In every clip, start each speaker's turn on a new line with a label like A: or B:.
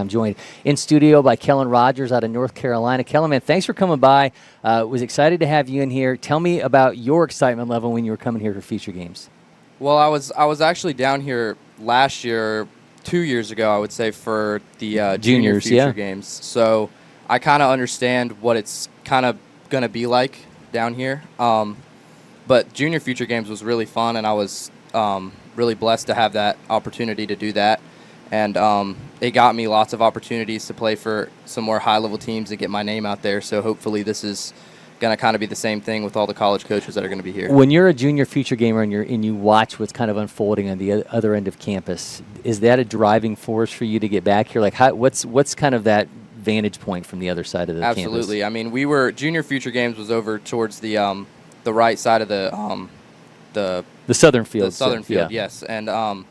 A: I'm joined in studio by Kellen Rogers out of North Carolina. Kellen, man, thanks for coming by. Was excited to have you in here. Tell me about your excitement level when you were coming here for feature games.
B: Well, I was actually down here last year, 2 years ago, I would say, for the junior feature games. So I kind of understand what it's kind of going to be like down here. But junior feature games was really fun, and I was really blessed to have that opportunity to do that. And it got me lots of opportunities to play for some more high-level teams and get my name out there. So hopefully this is going to kind of be the same thing with all the college coaches that are going to be here.
A: When you're a junior feature gamer and you watch what's kind of unfolding on the other end of campus, is that a driving force for you to get back here? Like, what's kind of that vantage point from the other side of the campus?
B: Absolutely. I mean, junior feature games was over towards the right side of the
A: southern field.
B: The southern field, yeah. Yes. And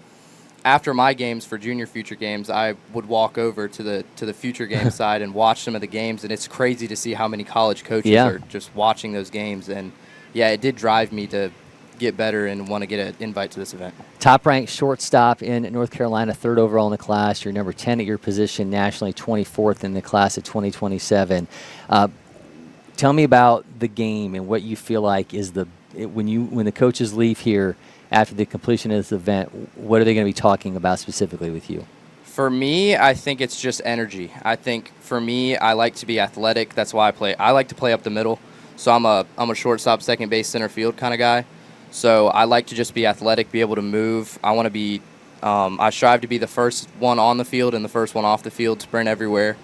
B: after my games for junior future games, I would walk over to the future game side and watch some of the games, and it's crazy to see how many college coaches are just watching those games. And yeah, it did drive me to get better and want to get an invite to this event.
A: Top-ranked shortstop in North Carolina, 3rd overall in the class. You're number 10 at your position nationally, 24th in the class of 2027. Tell me about the game and what you feel like is when the coaches leave here after the completion of this event, what are they going to be talking about specifically with you?
B: For me, I think it's just energy. I think for me, I like to be athletic. That's why I like to play up the middle. So I'm a shortstop, second base, center field kind of guy. So I like to just be athletic, be able to move. I want to be I strive to be the first one on the field and the first one off the field, sprint everywhere.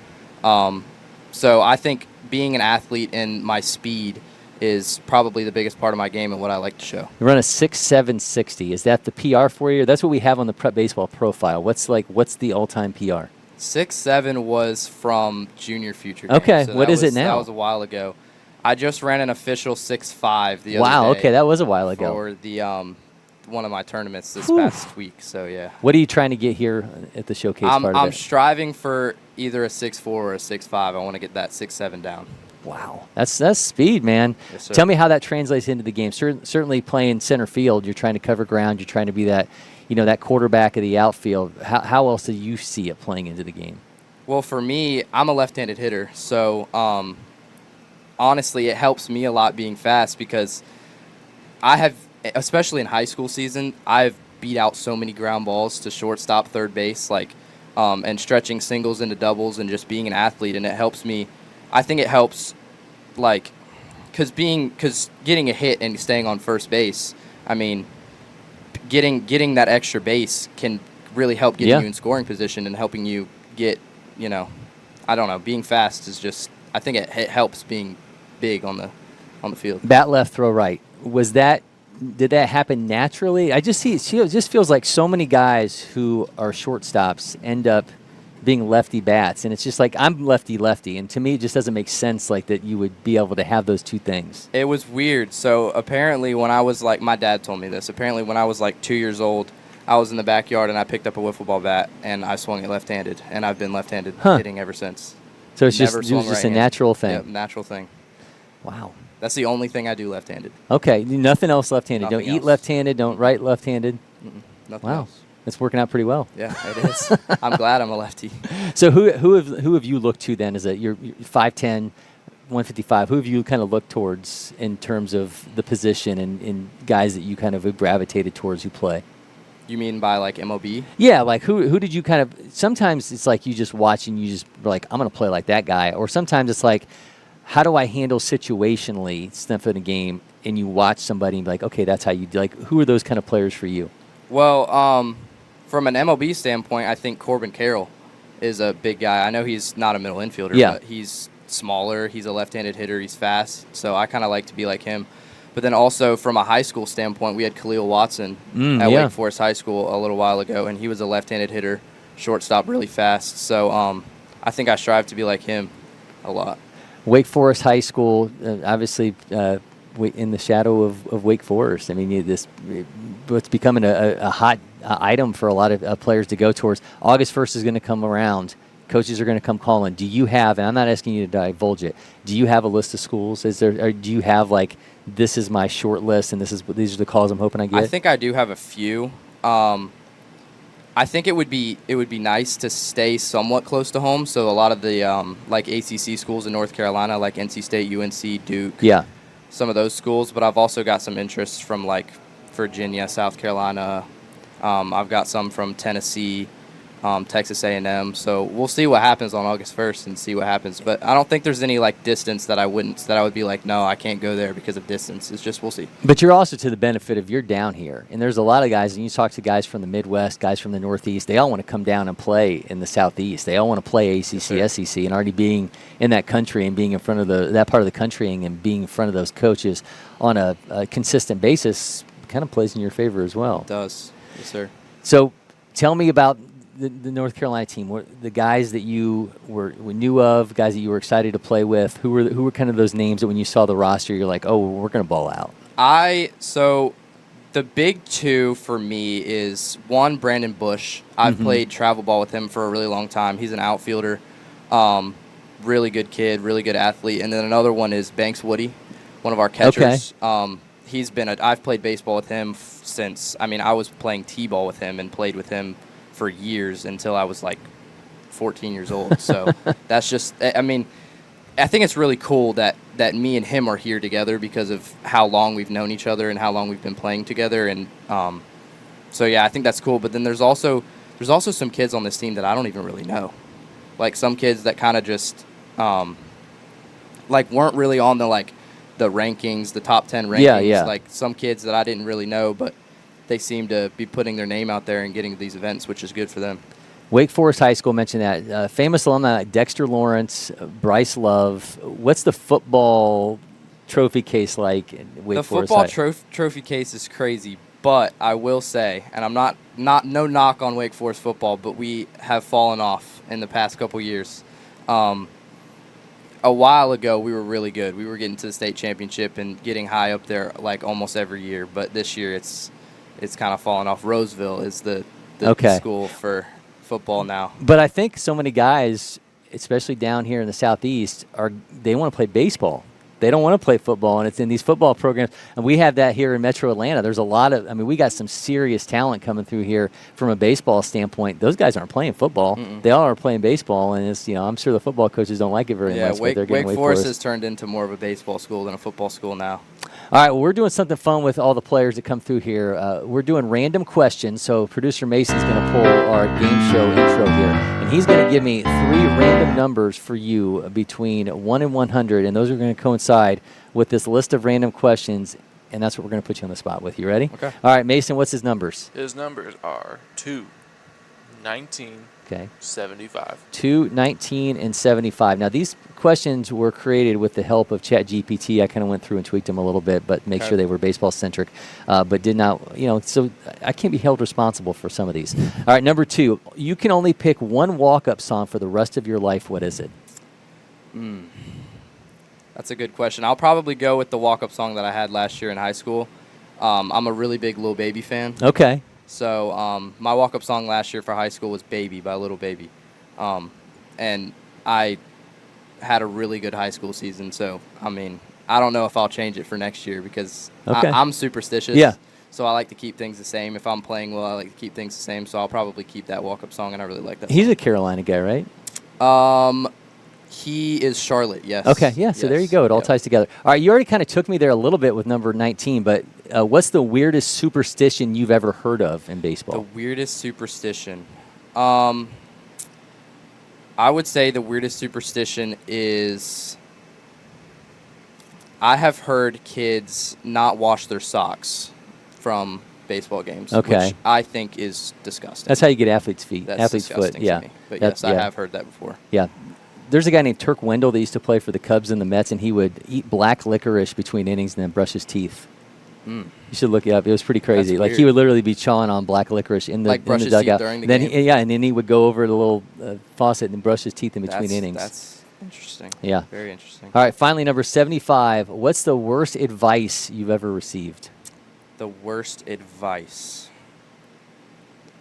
B: So I think being an athlete and my speed is probably the biggest part of my game and what I like to show.
A: You run a 6.760. Is that the PR for you? That's what we have on the Prep Baseball profile. What's the all-time PR?
B: 6.7 was from junior future games.
A: Okay, so what is it now?
B: That was a while ago. I just ran an official 6.5 the other day.
A: Wow, okay, that was a while ago.
B: For the one of my tournaments this past week, so yeah.
A: What are you trying to get here at the showcase part of it?
B: I'm striving for either a 6.4 or a 6.5. I want to get that 6.7 down.
A: Wow, that's speed, man.
B: Yes, sir.
A: Tell me how that translates into the game. Certainly playing center field, you're trying to cover ground. You're trying to be that, that quarterback of the outfield. How else do you see it playing into the game?
B: Well, for me, I'm a left-handed hitter, so honestly, it helps me a lot being fast because I have, especially in high school season, I've beat out so many ground balls to shortstop, third base, and stretching singles into doubles and just being an athlete, and it helps me. I think it helps, because getting a hit and staying on first base, I mean, getting that extra base can really help getting you in scoring position and helping you get, I don't know, being fast is just, I think it helps being big on the field.
A: Bat left, throw right. Did that happen naturally? I just see it just feels like so many guys who are shortstops end up being lefty bats, and it's just like I'm lefty, and to me it just doesn't make sense like that you would be able to have those two things.
B: It was weird. So apparently when I was my dad told me this, apparently when I was 2 years old, I was in the backyard and I picked up a wiffle ball bat and I swung it left-handed, and I've been left-handed hitting ever since.
A: So it was just a natural thing.
B: Yep, natural thing.
A: Wow.
B: That's the only thing I do left-handed.
A: Okay, nothing else left-handed.
B: Nothing
A: Don't eat
B: else.
A: lefty-handed, don't write left-handed.
B: Nothing
A: Wow.
B: else.
A: It's working out pretty well.
B: Yeah, it is. I'm glad I'm a lefty.
A: So who have you looked to then? You're 5'10", 155. Who have you kind of looked towards in terms of the position and guys that you kind of have gravitated towards who play?
B: You mean by MLB?
A: Yeah, who did you kind of? Sometimes it's like you just watch and you just like, I'm going to play like that guy. Or sometimes it's like, how do I handle situationally stuff in a game? And you watch somebody and be like, okay, that's how you do. Who are those kind of players for you?
B: Well, from an MLB standpoint, I think Corbin Carroll is a big guy. I know he's not a middle infielder, but he's smaller. He's a left-handed hitter. He's fast. So I kind of like to be like him. But then also from a high school standpoint, we had Khalil Watson at Wake Forest High School a little while ago, and he was a left-handed hitter, shortstop, really fast. So I think I strive to be like him a lot.
A: Wake Forest High School, obviously in the shadow of Wake Forest. I mean, it's becoming a hot item for a lot of players to go towards. August 1st is going to come around. Coaches are going to come calling. Do you have, and I'm not asking you to divulge it, do you have a list of schools? Or do you have this is my short list and these are the calls I'm hoping I get?
B: I think I do have a few. I think it would be nice to stay somewhat close to home. So a lot of the like ACC schools in North Carolina, like NC State, UNC, Duke,
A: Yeah.
B: some of those schools. But I've also got some interests from like Virginia, South Carolina. I've got some from Tennessee, Texas A&M. So we'll see what happens on August 1st and see what happens. But I don't think there's any like distance that I would be like, no, I can't go there because of distance. It's just we'll see.
A: But you're also to the benefit of you're down here, and there's a lot of guys, and you talk to guys from the Midwest, guys from the Northeast, they all want to come down and play in the Southeast. They all want to play ACC,
B: Yes,
A: SEC, and already being in that country and being in front of that part of the country and being in front of those coaches on a consistent basis kind of plays in your favor as well.
B: It does. Yes, sir.
A: So tell me about the North Carolina team, the guys that you knew of, guys that you were excited to play with. Who were kind of those names that when you saw the roster, you're like, oh, we're going to ball out?
B: So the big two for me is one, Brandon Bush. I've played travel ball with him for a really long time. He's an outfielder, really good kid, really good athlete. And then another one is Banks Woody, one of our catchers. Okay. I've played baseball with him since, I was playing T-ball with him and played with him for years until I was like 14 years old. So that's just, I think it's really cool that me and him are here together because of how long we've known each other and how long we've been playing together. And so, yeah, I think that's cool. But then there's also some kids on this team that I don't even really know. Like some kids that kind of just weren't really on the rankings, the top 10 rankings.
A: Yeah.
B: Like some kids that I didn't really know, but they seem to be putting their name out there and getting to these events, which is good for them.
A: Wake Forest High School mentioned that. Famous alumni like Dexter Lawrence, Bryce Love. What's the football trophy case like in Wake Forest High?
B: The football trophy case is crazy, but I will say, and I'm not no knock on Wake Forest football, but we have fallen off in the past couple years. A while ago, we were really good. We were getting to the state championship and getting high up there like almost every year, but this year it's kind of fallen off. Roseville is the school for football now.
A: But I think so many guys, especially down here in the Southeast, they want to play baseball. They don't want to play football, and it's in these football programs. And we have that here in Metro Atlanta. There's a lot of, we got some serious talent coming through here from a baseball standpoint. Those guys aren't playing football. They all are playing baseball, and it's, I'm sure the football coaches don't like it very much.
B: Wake Forest has turned into more of a baseball school than a football school now.
A: All right, well, we're doing something fun with all the players that come through here. We're doing random questions, so producer Mason's going to pull our game show intro here, and he's going to give me 3 random numbers for you between 1 and 100, and those are going to coincide with this list of random questions, and that's what we're going to put you on the spot with. You ready?
B: Okay.
A: All right, Mason, what's his numbers?
C: His numbers are 2, 19,
A: Okay.
C: 75.
A: 2, 19, and 75. Now, these questions were created with the help of ChatGPT. I kind of went through and tweaked them a little bit, but make sure they were baseball-centric, but did not, so I can't be held responsible for some of these. All right, number 2, you can only pick one walk-up song for the rest of your life. What is it?
B: That's a good question. I'll probably go with the walk-up song that I had last year in high school. I'm a really big Lil Baby fan.
A: Okay.
B: So my walk-up song last year for high school was Baby by Lil Baby. And I had a really good high school season. So, I don't know if I'll change it for next year because I'm superstitious.
A: Yeah.
B: So I like to keep things the same. If I'm playing well, I like to keep things the same. So I'll probably keep that walk-up song, and I really like that
A: He's
B: song.
A: a Carolina guy, right?
B: He is Charlotte, yes.
A: Okay, yeah, so there you go. It all ties together. All right, you already kind of took me there a little bit with number 19, but what's the weirdest superstition you've ever heard of in baseball?
B: The weirdest superstition. I would say the weirdest superstition is I have heard kids not wash their socks from baseball games, which I think is disgusting.
A: That's how you get athlete's feet,
B: That's
A: athlete's
B: disgusting
A: foot. Yeah,
B: to me. But yes, I have heard that before.
A: Yeah. There's a guy named Turk Wendell that used to play for the Cubs and the Mets, and he would eat black licorice between innings and then brush his teeth. You should look it up. It was pretty crazy. Like he would literally be chawing on black licorice in the
B: brush
A: in the
B: his
A: dugout.
B: teeth during the
A: then
B: game?
A: and then he would go over the little faucet and brush his teeth in between innings.
B: That's interesting.
A: Yeah.
B: Very interesting.
A: All right, finally, number 75. What's the worst advice you've ever received?
B: The worst advice.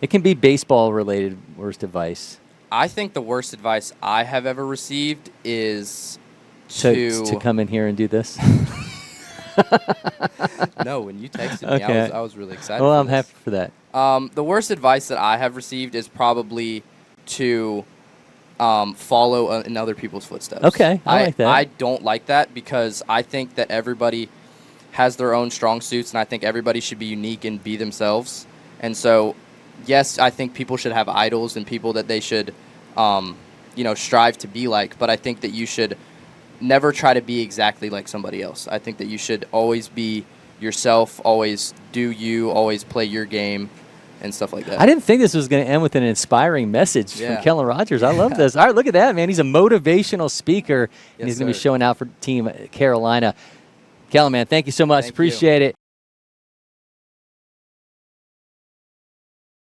A: It can be baseball-related worst advice.
B: I think the worst advice I have ever received is
A: To come in here and do this?
B: No, when you texted me, I was really excited.
A: Well,
B: for
A: I'm
B: this.
A: happy for that.
B: The worst advice that I have received is probably to follow in other people's footsteps.
A: Okay, I like that.
B: I don't like that because I think that everybody has their own strong suits, and I think everybody should be unique and be themselves. And so, yes, I think people should have idols and people that they should, strive to be like. But I think that you should never try to be exactly like somebody else. I think that you should always be yourself, always do you, always play your game, and stuff like that.
A: I didn't think this was going to end with an inspiring message from Kellen Rogers. I love this. All right, look at that, man. He's a motivational speaker, and he's going to be showing out for Team Carolina. Kellen, man, thank you so much. Appreciate it.